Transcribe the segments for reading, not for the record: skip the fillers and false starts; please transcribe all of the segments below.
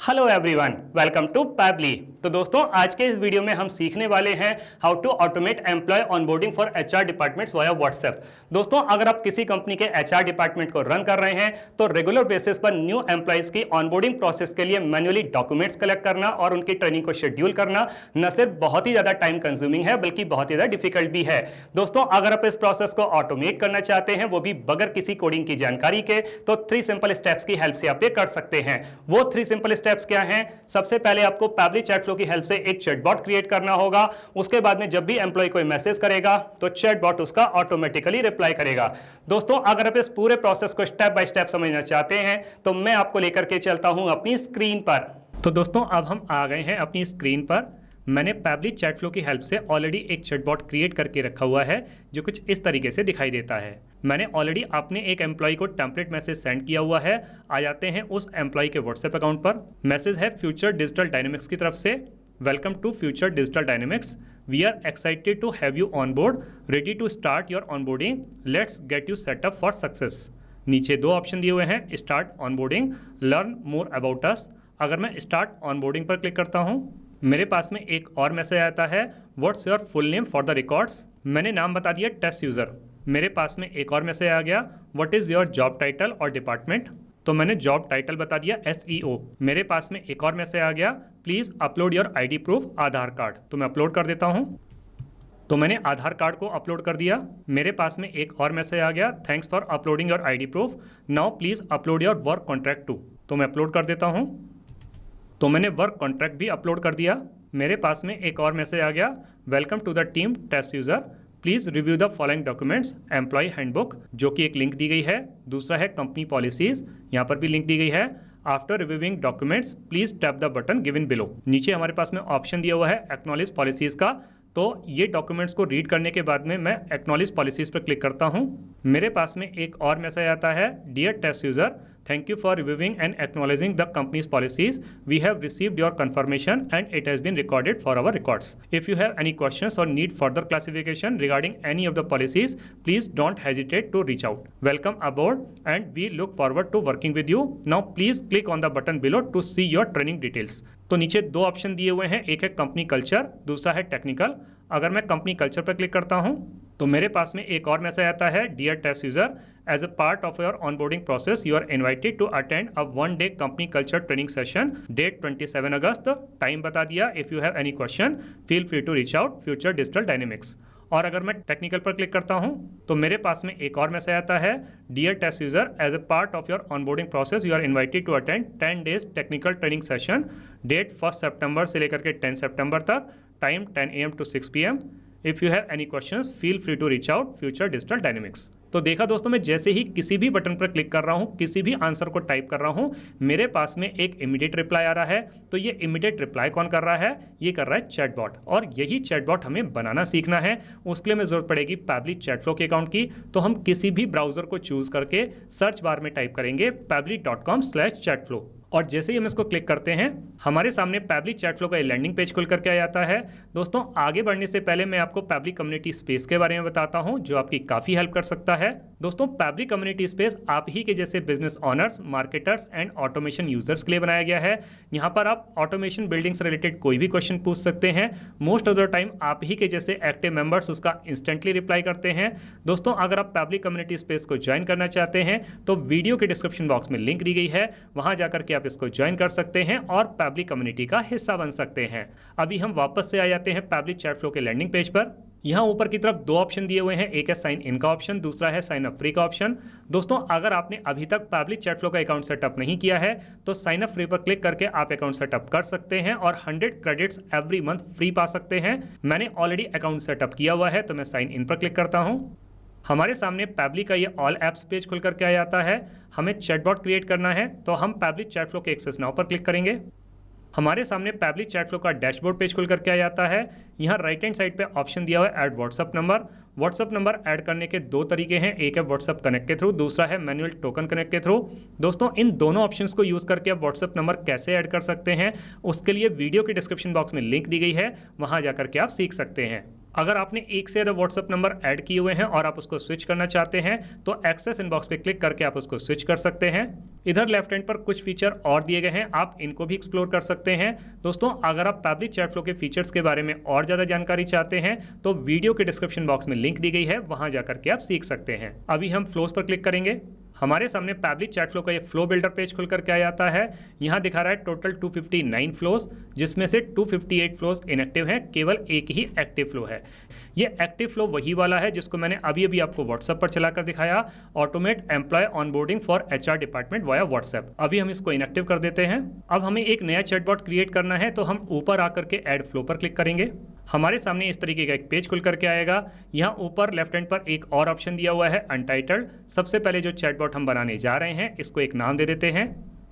Hello everyone, welcome to Pabbly. तो दोस्तों, आज के इस वीडियो में हम सीखने वाले हैं how to automate employee onboarding for HR departments via WhatsApp. दोस्तों, अगर आप किसी कंपनी के एचआर डिपार्टमेंट को रन कर रहे हैं तो रेगुलर बेसिस पर न्यू एम्प्लॉयज की ऑनबोर्डिंग प्रोसेस के लिए मैन्युअली डॉक्यूमेंट्स कलेक्ट करना और उनकी ट्रेनिंग को शेड्यूल करना न सिर्फ बहुत ही ज्यादा टाइम कंज्यूमिंग है बल्कि बहुत ही ज्यादा डिफिकल्ट भी है। दोस्तों, अगर आप इस प्रोसेस को ऑटोमेट करना चाहते हैं, वो भी बगैर किसी कोडिंग की जानकारी के, तो 3 सिंपल स्टेप्स की हेल्प से आप ये कर सकते हैं। वो 3 सिंपल स्टेप्स क्या हैं? सबसे पहले आपको पैबली चैट फ्लो की हेल्प से एक चैटबॉट क्रिएट करना होगा। उसके बाद में जब भी एम्प्लॉय कोई मैसेज करेगा तो चैटबॉट उसका ऑटोमेटिकली रिप्लाई करेगा। दोस्तों, अगर आप इस पूरे प्रोसेस को स्टेप बाय स्टेप समझना चाहते हैं तो मैं आपको लेकर के चलता हूं अपनी स्क्रीन पर। तो दोस्तों, अब हम आ गए हैं अपनी स्क्रीन पर। मैंने पैबली चैट फ्लो की हेल्प से ऑलरेडी एक चैटबॉट क्रिएट करके रखा हुआ है जो कुछ इस तरीके से दिखाई देता है। मैंने ऑलरेडी अपने एक एम्प्लॉय को टेम्पलेट मैसेज सेंड किया हुआ है। आ जाते हैं उस एम्प्लॉय के व्हाट्सएप अकाउंट पर। मैसेज है फ्यूचर डिजिटल डायनेमिक्स की तरफ से, welcome to Future Digital Dynamics, we are excited to have you on board, ready to start your onboarding, let's get you set up for success. नीचे 2 option दिए हुए हैं, start onboarding, learn more about us. अगर मैं start onboarding पर click करता हूँ, मेरे पास में एक और मैसेज आता है, what's your full name for the records. मैंने नाम बता दिया टेस्ट यूज़र। मेरे पास में एक और मैसेज आ गया, what is your job title और डिपार्टमेंट। तो मैंने जॉब टाइटल बता दिया SEO। मेरे पास में एक और मैसेज आ गया, please upload your ID proof Aadhaar card. तो मैं अपलोड कर देता हूँ। तो मैंने आधार कार्ड को अपलोड कर दिया। मेरे पास में एक और मैसेज आ गया, thanks for uploading your ID proof, now please upload your work contract too. तो मैं अपलोड कर देता हूँ। तो मैंने वर्क कॉन्ट्रैक्ट भी अपलोड कर दिया। मेरे पास में एक और मैसेज आ गया, welcome to the team test user, please review the following documents, employee handbook, जो कि एक लिंक दी गई है। दूसरा है कंपनी पॉलिसीज़, यहाँ पर भी लिंक दी गई है। After reviewing documents please tap the button given below. नीचे हमारे पास में ऑप्शन दिया हुआ है एक्नॉलेज पॉलिसीज़ का। तो ये डॉक्यूमेंट्स को रीड करने के बाद में मैं एक्नॉलेज पॉलिसीज़ पर क्लिक करता हूँ। मेरे पास में एक और मैसेज आता है, dear test user, thank you for reviewing and acknowledging the company's policies. We have received your confirmation and it has been recorded for our records. If you have any questions or need further classification regarding any of the policies, please don't hesitate to reach out. Welcome aboard and we look forward to working with you. Now please click on the button below to see your training details. तो नीचे 2 option दिए हुए हैं, एक है company culture, दूसरा है technical. अगर मैं कंपनी कल्चर पर क्लिक करता हूं तो मेरे पास में एक और मैसेज आता है, dear test user, as a part of your onboarding process you are invited to attend a 1 day company culture training session, date 27 August. Time बता दिया, if you have any question feel free to reach out, Future Digital Dynamics. और अगर मैं technical पर click करता हूं तो मेरे पास में एक और मैसेज आता है, dear test user, as a part of your onboarding process you are invited to attend 10 days technical training session, date 1 सितंबर से लेकर के 10 सितंबर तक, time 10 AM to 6 PM। If you have any questions feel free to reach out, Future Digital Dynamics. तो देखा दोस्तों, मैं जैसे ही किसी भी बटन पर क्लिक कर रहा हूँ, किसी भी आंसर को टाइप कर रहा हूँ, मेरे पास में एक इमीडिएट रिप्लाई आ रहा है। तो ये इमीडिएट रिप्लाई कौन कर रहा है? ये कर रहा है चैटबॉट। और यही चैटबॉट हमें बनाना सीखना है। उसके लिए हमें जरूरत पड़ेगी पैबली चैट फ्लो के अकाउंट की। तो हम किसी भी ब्राउजर को चूज करके सर्च बार में टाइप करेंगे pably.com/chatflow और जैसे ही हम इसको क्लिक करते हैं, हमारे सामने पैबली चैट फ्लो का लैंडिंग पेज खुल करके आ जाता है। दोस्तों, आगे बढ़ने से पहले मैं आपको पैबली कम्युनिटी स्पेस के बारे में बताता हूं, जो आपकी काफ़ी हेल्प कर सकता है। दोस्तों, पैबली कम्युनिटी स्पेस आप ही के जैसे business honours, marketers and automation users के लिए बनाया गया है। यहाँ पर आप ऑटोमेशन बिल्डिंग से रिलेटेड कोई भी क्वेश्चन पूछ सकते हैं। मोस्ट ऑफ द टाइम आप ही के जैसे एक्टिव मेंबर्स उसका इंस्टेंटली रिप्लाई करते हैं। दोस्तों, अगर आप पैबली कम्युनिटी स्पेस को ज्वाइन करना चाहते हैं तो वीडियो के डिस्क्रिप्शन बॉक्स में लिंक दी गई है, वहाँ जाकर के आप इसको ज्वाइन कर सकते हैं और पैबली कम्युनिटी का हिस्सा बन सकते हैं। अभी हम वापस से आ जाते हैं पैबली चैट फ्लो के लैंडिंग पेज पर। यहाँ ऊपर की तरफ 2 ऑप्शन दिए हुए हैं, एक है साइन इन का ऑप्शन, दूसरा है साइन अप फ्री का ऑप्शन। दोस्तों, अगर आपने अभी तक पैबली चैट फ्लो का अकाउंट सेटअप नहीं किया है तो साइन अप फ्री पर क्लिक करके आप अकाउंट सेटअप कर सकते हैं और 100 क्रेडिट्स एवरी मंथ फ्री पा सकते हैं। मैंने ऑलरेडी अकाउंट सेटअप किया हुआ है तो मैं साइन इन पर क्लिक करता हूँ। हमारे सामने पैबली का ये ऑल एप्स पेज खुल करके आ जाता है। हमें चैटबॉट क्रिएट करना है तो हम पैबली चैट फ्लो के एक्सेस नाउ पर क्लिक करेंगे। हमारे सामने पैबली चैट फ्लो का डैशबोर्ड पेज खुल करके आ जाता है। यहाँ राइट हैंड साइड पे ऑप्शन दिया हुआ है add WhatsApp number. WhatsApp number add करने के 2 तरीके हैं, एक है व्हाट्सअप कनेक्ट के थ्रू, दूसरा है मैनुअल टोकन कनेक्ट के थ्रू। दोस्तों, इन दोनों ऑप्शंस को यूज़ करके आप व्हाट्सअप नंबर कैसे ऐड कर सकते हैं, उसके लिए वीडियो के डिस्क्रिप्शन बॉक्स में लिंक दी गई है, वहाँ जा करके आप सीख सकते हैं। अगर आपने एक से ज़्यादा व्हाट्सएप नंबर ऐड किए हुए हैं और आप उसको स्विच करना चाहते हैं तो एक्सेस इनबॉक्स पे क्लिक करके आप उसको स्विच कर सकते हैं। इधर लेफ्ट हैंड पर कुछ फीचर और दिए गए हैं, आप इनको भी एक्सप्लोर कर सकते हैं। दोस्तों अगर आप पैबली चैट फ्लो के फीचर्स के बारे में और ज़्यादा जानकारी चाहते हैं तो वीडियो के डिस्क्रिप्शन बॉक्स में लिंक दी गई है, वहां जाकर के आप सीख सकते हैं। अभी हम फ्लोज पर क्लिक करेंगे। हमारे सामने पैबली चैट फ्लो का ये फ्लो बिल्डर पेज खुल करके आ जाता है। यहाँ दिखा रहा है टोटल 259 फ्लोज, जिसमें से 258 फ्लोज इनएक्टिव हैं, केवल एक ही एक्टिव फ्लो है। ये एक्टिव फ्लो वही वाला है जिसको मैंने अभी अभी आपको व्हाट्सएप पर चलाकर दिखाया, automate employee onboarding for HR department via WhatsApp. अभी हम इसको इनएक्टिव कर देते हैं। अब हमें एक नया चैटबॉट क्रिएट करना है तो हम ऊपर आकर के ऐड फ्लो पर क्लिक करेंगे। हमारे सामने इस तरीके का एक पेज खुल करके आएगा। यहाँ ऊपर लेफ्ट हैंड पर एक और ऑप्शन दिया हुआ है अनटाइटल्ड। सबसे पहले जो चैटबॉट हम बनाने जा रहे हैं इसको एक नाम दे देते हैं।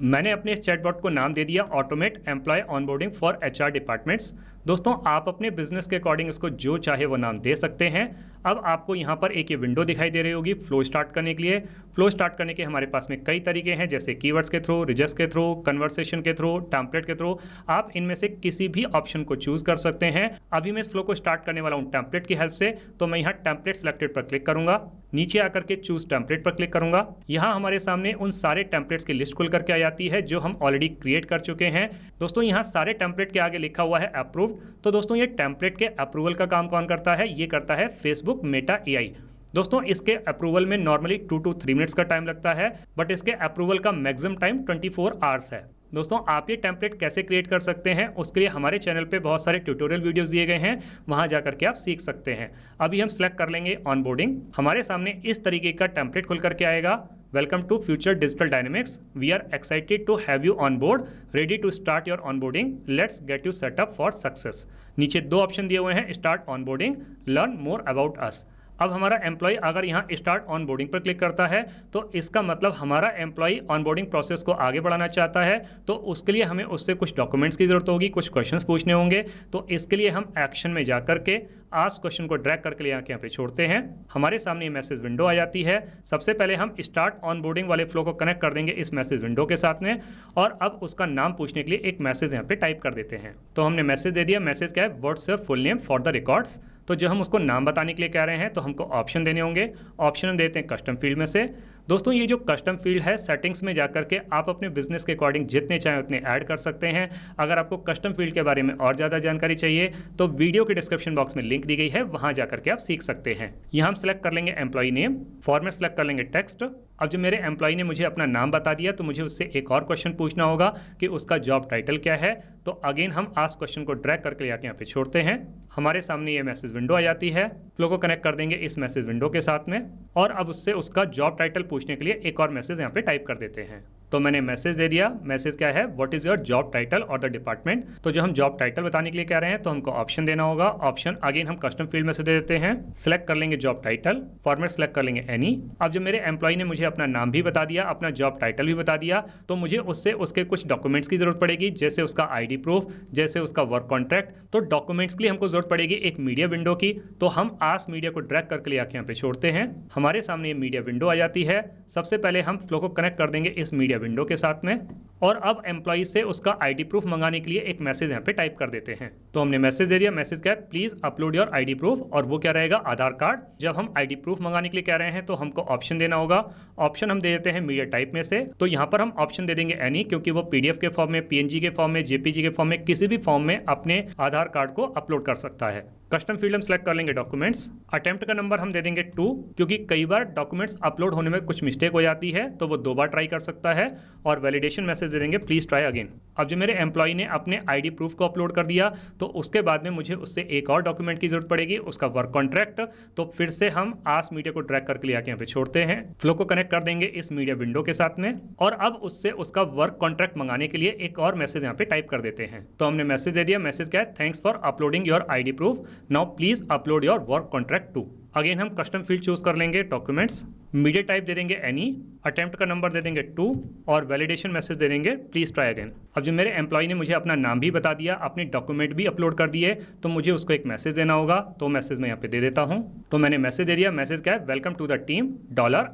मैंने अपने इस चैटबॉट को नाम दे दिया automate employee onboarding for HR departments. दोस्तों आप अपने बिजनेस के अकॉर्डिंग इसको जो चाहे वो नाम दे सकते हैं। अब आपको यहाँ पर एक ये विंडो दिखाई दे रही होगी फ्लो स्टार्ट करने के लिए। फ्लो स्टार्ट करने के हमारे पास में कई तरीके हैं, जैसे कीवर्ड्स के थ्रू, रिजल्ट्स के थ्रू, कन्वर्सेशन के थ्रू, टेम्पलेट के थ्रू। आप इनमें से किसी भी ऑप्शन को चूज कर सकते हैं। अभी मैं इस फ्लो को स्टार्ट करने वाला हूँ टेम्पलेट की हेल्प से, तो मैं यहाँ टेम्पलेट सेलेक्टेड पर क्लिक करूंगा। नीचे आकर के चूज टेम्पलेट पर क्लिक करूंगा। यहाँ हमारे सामने उन सारे टेम्पलेट्स की लिस्ट खुल करके आ जाती है जो हम ऑलरेडी क्रिएट कर चुके हैं। दोस्तों यहाँ सारे टेम्पलेट के आगे लिखा हुआ है अप्रूव्ड। तो दोस्तों ये टेम्पलेट के अप्रूवल का काम कौन करता है? ये करता है फेसबुक मेटा एआई। दोस्तों इसके अप्रूवल में नॉर्मली 2 to 3 मिनट्स का टाइम लगता है, बट इसके अप्रूवल का मैक्सिमम टाइम 24 आवर्स है। दोस्तों आप ये टेम्पलेट कैसे क्रिएट कर सकते हैं उसके लिए हमारे चैनल पे बहुत सारे ट्यूटोरियल वीडियोस दिए गए हैं, वहां जाकर के आप सीख सकते हैं। अभी हम सिलेक्ट कर लेंगे ऑनबोर्डिंग। हमारे सामने इस तरीके का टेम्पलेट खुल करके आएगा। Welcome to Future Digital Dynamics, we are excited to have you on board, ready to start your onboarding, let's get you set up for success. नीचे 2 ऑप्शन दिए हुए हैं, start onboarding, learn more about us. अब हमारा employ अगर यहाँ start onboarding पर click करता है तो इसका मतलब हमारा एम्प्लॉय ऑनबोर्डिंग प्रोसेस को आगे बढ़ाना चाहता है। तो उसके लिए हमें उससे कुछ डॉक्यूमेंट्स की जरूरत होगी, कुछ क्वेश्चंस पूछने होंगे। तो इसके लिए हम एक्शन में जाकर के आस्क क्वेश्चन को ड्रैग करके यहाँ पे छोड़ते हैं। हमारे सामने मैसेज विंडो आ जाती है। सबसे पहले हम स्टार्ट ऑनबोर्डिंग वाले फ्लो को कनेक्ट कर देंगे इस मैसेज विंडो के साथ में, और अब उसका नाम पूछने के लिए एक मैसेज यहाँ पे टाइप कर देते हैं। तो हमने मैसेज दे दिया। मैसेज क्या है? What's your full name for the records. तो जो हम उसको नाम बताने के लिए कह रहे हैं तो हमको ऑप्शन देने होंगे। ऑप्शन हम देते हैं कस्टम फील्ड में से। दोस्तों ये जो कस्टम फील्ड है, सेटिंग्स में जाकर के आप अपने बिजनेस के अकॉर्डिंग जितने चाहें उतने ऐड कर सकते हैं। अगर आपको कस्टम फील्ड के बारे में और ज़्यादा जानकारी चाहिए तो वीडियो के डिस्क्रिप्शन बॉक्स में लिंक दी गई है, वहां जाकर के आप सीख सकते हैं। यहाँ हम सेलेक्ट कर लेंगे एम्प्लॉय नेम, फॉर्मेट सेलेक्ट कर लेंगे टेक्स्ट। अब जब मेरे एम्प्लॉय ने मुझे अपना नाम बता दिया तो मुझे उससे एक और क्वेश्चन पूछना होगा कि उसका जॉब टाइटल क्या है। तो अगेन हम आस्क क्वेश्चन को ड्रैग करके आके यहाँ पे छोड़ते हैं। हमारे सामने ये मैसेज विंडो आ जाती है। फ्लो को कनेक्ट कर देंगे इस मैसेज विंडो के साथ में, और अब उससे उसका जॉब टाइटल पूछने के लिए एक और मैसेज यहाँ पे टाइप कर देते हैं। तो मैंने मैसेज दे दिया। मैसेज क्या है? What is your job title और द डिपार्टमेंट। तो जो हम जॉब टाइटल बताने के लिए कह रहे हैं तो हमको ऑप्शन देना होगा। ऑप्शन अगेन हम कस्टम फील्ड में से दे देते हैं। सिलेक्ट कर लेंगे जॉब टाइटल, फॉर्मेट सेलेक्ट कर लेंगे एनी। अब जब मेरे एम्प्लॉय ने मुझे अपना नाम भी बता दिया, अपना जॉब टाइटल भी बता दिया, तो मुझे उससे उसके कुछ डॉक्यूमेंट्स की जरूरत पड़ेगी, जैसे उसका आईडी प्रूफ, जैसे उसका वर्क कॉन्ट्रैक्ट। तो डॉक्यूमेंट्स के लिए हमको जरूरत पड़ेगी एक मीडिया विंडो की। तो हम आस्क मीडिया को ड्रैग करके ले आके यहाँ पे छोड़ते हैं। हमारे सामने ये मीडिया विंडो आ जाती है। सबसे पहले हम फ्लो को कनेक्ट कर देंगे इस मीडिया विंडो के साथ में, और अब एम्प्लॉय से उसका आईडी प्रूफ मंगाने के लिए एक मैसेज यहाँ पे टाइप कर देते हैं। तो हमने मैसेज दे दिया। मैसेज क्या है? Please upload your ID proof, और वो क्या रहेगा? आधार कार्ड। जब हम आईडी प्रूफ मंगाने के लिए कह रहे हैं तो हमको ऑप्शन देना होगा। ऑप्शन हम दे देते हैं मीडिया टाइप में से। तो यहाँ पर हम ऑप्शन दे देंगे एनी, क्योंकि वो पीडीएफ के फॉर्म में, पीएनजी के फॉर्म में, जेपीजी के फॉर्म में, किसी भी फॉर्म में अपने आधार कार्ड को अपलोड कर सकता है। कस्टम फील्ड हम सेलेक्ट कर लेंगे डॉक्यूमेंट्स। अटेम्प्ट का नंबर हम दे देंगे 2, क्योंकि कई बार डॉक्यूमेंट्स अपलोड होने में कुछ मिस्टेक हो जाती है, तो वो 2 बार ट्राई कर सकता है। और वैलिडेशन मैसेज दे देंगे प्लीज ट्राई अगेन। अब जो मेरे एम्प्लॉय ने अपने आईडी प्रूफ को अपलोड कर दिया, तो उसके बाद में मुझे उससे एक और डॉक्यूमेंट की जरूरत पड़ेगी, उसका वर्क कॉन्ट्रैक्ट। तो फिर से हम आस्क मीडिया को ड्रैग करके ले आके यहाँ पे छोड़ते हैं। फ्लो को कनेक्ट कर देंगे इस मीडिया विंडो के साथ में, और अब उससे उसका वर्क कॉन्ट्रैक्ट मंगाने के लिए एक और मैसेज यहाँ पे टाइप कर देते हैं। तो हमने मैसेज दे दिया। मैसेज क्या है? Thanks for uploading your ID proof, now please upload your work contract too. Again हम कस्टम फील्ड चूज कर लेंगे डॉक्यूमेंट्स, मीडिया टाइप दे देंगे एनी, अटेम्प्ट का नंबर दे देंगे 2 और वैलिडेशन मैसेज दे देंगे प्लीज ट्राई अगेन। अब जो मेरे एम्प्लॉय ने मुझे अपना नाम भी बता दिया, अपने डॉक्यूमेंट भी अपलोड कर दिए, तो मुझे उसको एक मैसेज देना होगा, तो मैसेज मैं यहाँ पे दे देता हूँ। तो मैंने मैसेज दे दिया, मैसेज क्या है, welcome to the team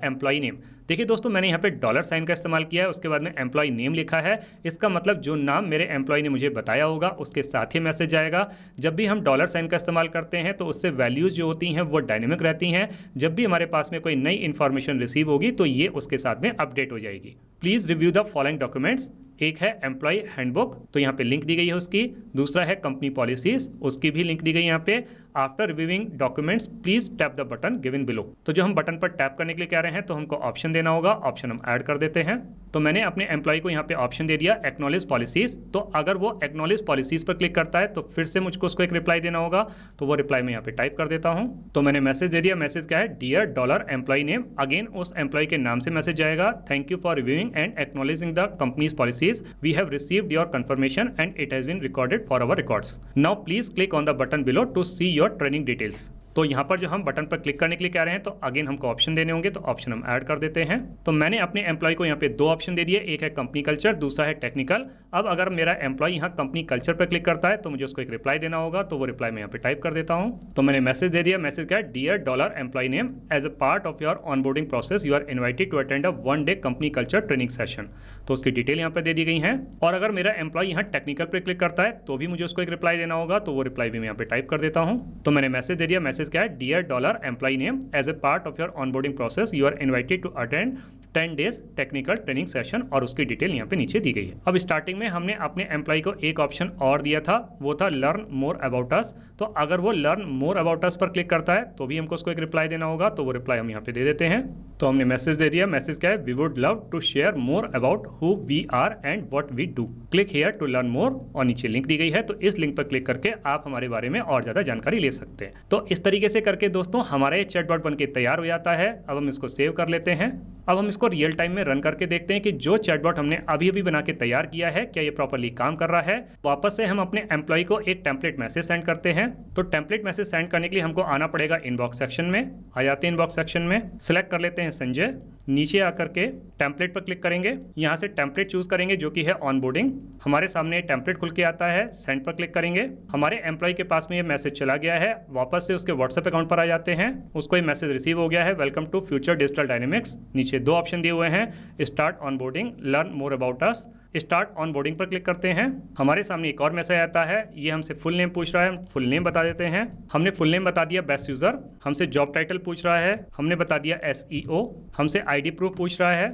$employee name. देखिए दोस्तों मैंने यहाँ पे डॉलर साइन का इस्तेमाल किया है, उसके बाद में एम्प्लॉय नेम लिखा है। इसका मतलब जो नाम मेरे एम्प्लॉय ने मुझे बताया होगा उसके साथ ही मैसेज जाएगा। जब भी हम डॉलर साइन का इस्तेमाल करते हैं तो उससे वैल्यूज जो होती हैं वो डायनेमिक रहती हैं। जब भी हमारे पास में कोई नई इन्फॉर्मेशन रिसीव होगी तो ये उसके साथ में अपडेट हो जाएगी। Please review the following documents. एक है एम्प्लॉय हैंडबुक, तो यहाँ पे लिंक दी गई है उसकी। दूसरा है कंपनी पॉलिसीज, उसकी भी लिंक दी गई है यहाँ पे। After reviewing documents please tap the button given below. तो जो हम बटन पर टैप करने के लिए कह रहे हैं तो हमको ऑप्शन देना होगा, ऑप्शन हम ऐड कर देते हैं। तो मैंने अपने एम्प्लॉय को यहाँ पे ऑप्शन दे दिया एक्नॉलेज पॉलिसीज। तो अगर वो एक्नॉलेज पॉलिसीज पर क्लिक करता है तो फिर से मुझको उसको एक रिप्लाई देना होगा, तो वो रिप्लाई मैं यहाँ पे टाइप कर देता हूँ। तो मैंने मैसेज दे दिया, मैसेज क्या है, डियर $एम्प्लॉय नेम। अगेन उस एम्प्लॉय के नाम से मैसेज जाएगा, thank you for reviewing and acknowledging the company's policies, we have received your confirmation and it has been recorded for our records. Now please click on the button below to see your training details. तो यहाँ पर जो हम button पर click करने के लिए कह रहे हैं तो अगेन हमको ऑप्शन देने होंगे, तो ऑप्शन हम ऐड कर देते हैं। तो मैंने अपने एम्प्लॉय को यहाँ पे 2 ऑप्शन दे दिए, एक है कंपनी कल्चर, दूसरा है टेक्निकल। अब अगर मेरा एम्प्लॉय यहाँ कंपनी कल्चर पर क्लिक करता है तो मुझे उसको एक रिप्लाई देना होगा, तो वो रिप्लाई मैं यहाँ पे टाइप कर देता हूँ। तो मैंने मैसेज दे दिया, मैसेज क्या है, dear $employee name, as a part of your onboarding process you are invited to attend a 1 day company culture training session. तो उसकी डिटेल यहाँ पे दे दी गई है। और अगर मेरा एम्प्लॉय यहाँ टेक्निकल पर क्लिक करता है तो भी मुझे उसको एक रिप्लाई देना होगा, तो वो रिप्लाई भी मैं यहाँ पे टाइप कर देता हूँ। तो मैंने मैसेज दे दिया, मैसेज क्या है, dear $employee name, as a part of your onboarding process you are invited to attend 10 days technical training session, और उसकी डिटेल यहाँ पे नीचे दी गई है। अब स्टार्टिंग में हमने अपने एम्प्लॉय को एक ऑप्शन और दिया था, वो था लर्न मोर अबाउट अस। तो अगर वो लर्न मोर अबाउट अस पर क्लिक करता है तो भी हमको उसको एक रिप्लाई देना होगा, तो वो रिप्लाई हम यहाँ पे दे देते हैं। तो हमने मैसेज दे दिया, मैसेज क्या है, we would love to share more about who we are and what we do, click here to learn more, और नीचे लिंक दी गई है, तो इस लिंक पर क्लिक करके आप हमारे बारे में और ज्यादा जानकारी ले सकते हैं। तो इस तरीके से करके दोस्तों हमारा ये चैटबॉट बनके तैयार हो जाता है। अब हम इसको सेव कर लेते हैं। अब हम इसको रियल टाइम में रन करके देखते हैं कि जो चैटबॉट हमने अभी अभी बना के तैयार किया है क्या ये प्रॉपर्ली काम कर रहा है। वापस से हम अपने एम्प्लॉय को एक टेम्पलेट मैसेज सेंड करते हैं। तो टेम्पलेट मैसेज सेंड करने के लिए हमको आना पड़ेगा इनबॉक्स सेक्शन में। आ जाते हैं इनबॉक्स सेक्शन में, सिलेक्ट कर लेते हैं संजय, नीचे आकर के टेम्पलेट पर क्लिक करेंगे, यहाँ से टेम्पलेट चूज करेंगे जो कि है ऑनबोर्डिंग। हमारे सामने टेम्पलेट खुल के आता है, सेंड पर क्लिक करेंगे। हमारे एम्प्लॉय के पास में ये मैसेज चला गया है, वापस से उसके व्हाट्सएप अकाउंट पर आ जाते हैं, उसको ये मैसेज रिसीव हो गया है, welcome to Future Digital Dynamics. नीचे 2 ऑप्शन दिए हुए हैं, start onboarding, learn more about us. Start onboarding पर क्लिक करते हैं, हमारे सामने एक और मैसेज आता है, ये हमसे फुल नेम पूछ रहा है, हम फुल नेम बता देते हैं। हमने फुल नेम बता दिया बेस्ट यूजर। हमसे जॉब टाइटल पूछ रहा है, हमने बता दिया SEO। हमसे ID प्रूफ पूछ रहा है,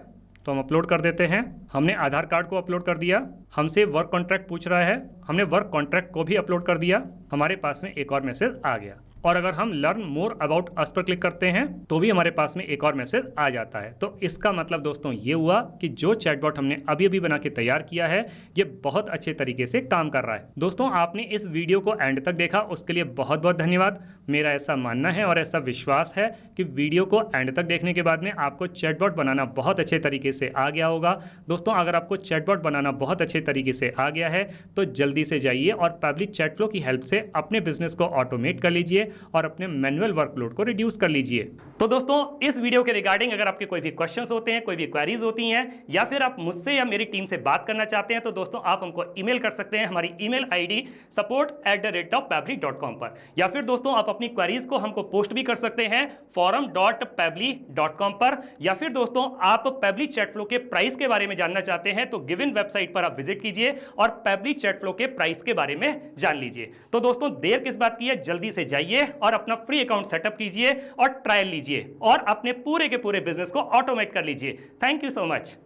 तो हम अपलोड कर देते हैं। हमने आधार कार्ड को अपलोड कर दिया। हमसे वर्क कॉन्ट्रैक्ट पूछ रहा है, हमने वर्क कॉन्ट्रैक्ट को भी अपलोड कर दिया। हमारे पास में एक और मैसेज आ गया। और अगर हम लर्न मोर अबाउट अस पर क्लिक करते हैं तो भी हमारे पास में एक और मैसेज आ जाता है। तो इसका मतलब दोस्तों ये हुआ कि जो चैटबॉट हमने अभी अभी बना के तैयार किया है ये बहुत अच्छे तरीके से काम कर रहा है। दोस्तों आपने इस वीडियो को एंड तक देखा उसके लिए बहुत बहुत धन्यवाद। मेरा ऐसा मानना है और ऐसा विश्वास है कि वीडियो को एंड तक देखने के बाद में आपको चैटबॉट बनाना बहुत अच्छे तरीके से आ गया होगा। दोस्तों अगर आपको चैटबॉट बनाना बहुत अच्छे तरीके से आ गया है तो जल्दी से जाइए और पैबली चैटफ्लो की हेल्प से अपने बिजनेस को ऑटोमेट कर लीजिए और अपने मैनुअल वर्कलोड को रिड्यूस कर लीजिए। तो दोस्तों इस वीडियो के रिगार्डिंग अगर आपके कोई भी क्वेश्चंस होते हैं, कोई भी क्वेरीज होती हैं या फिर आप मुझसे या मेरी टीम से बात करना चाहते हैं तो दोस्तों आप हमको ईमेल कर सकते हैं हमारी ईमेल ID support@pably.com पर, या फिर दोस्तों आप अपनी क्वेरीज को हमको पोस्ट भी कर सकते हैं forum.pably.com पर, या फिर दोस्तों आप पैबली चैटफ्लो के प्राइस के बारे में जानना चाहते हैं तो गिवन वेबसाइट पर आप विजिट कीजिए और पैबली चैटफ्लो के प्राइस के बारे में जान लीजिए। तो दोस्तों देर किस बात की है, जल्दी से जाइए और अपना फ्री अकाउंट सेटअप कीजिए और ट्रायल लीजिए और अपने पूरे के पूरे बिजनेस को ऑटोमेट कर लीजिए। Thank you so much.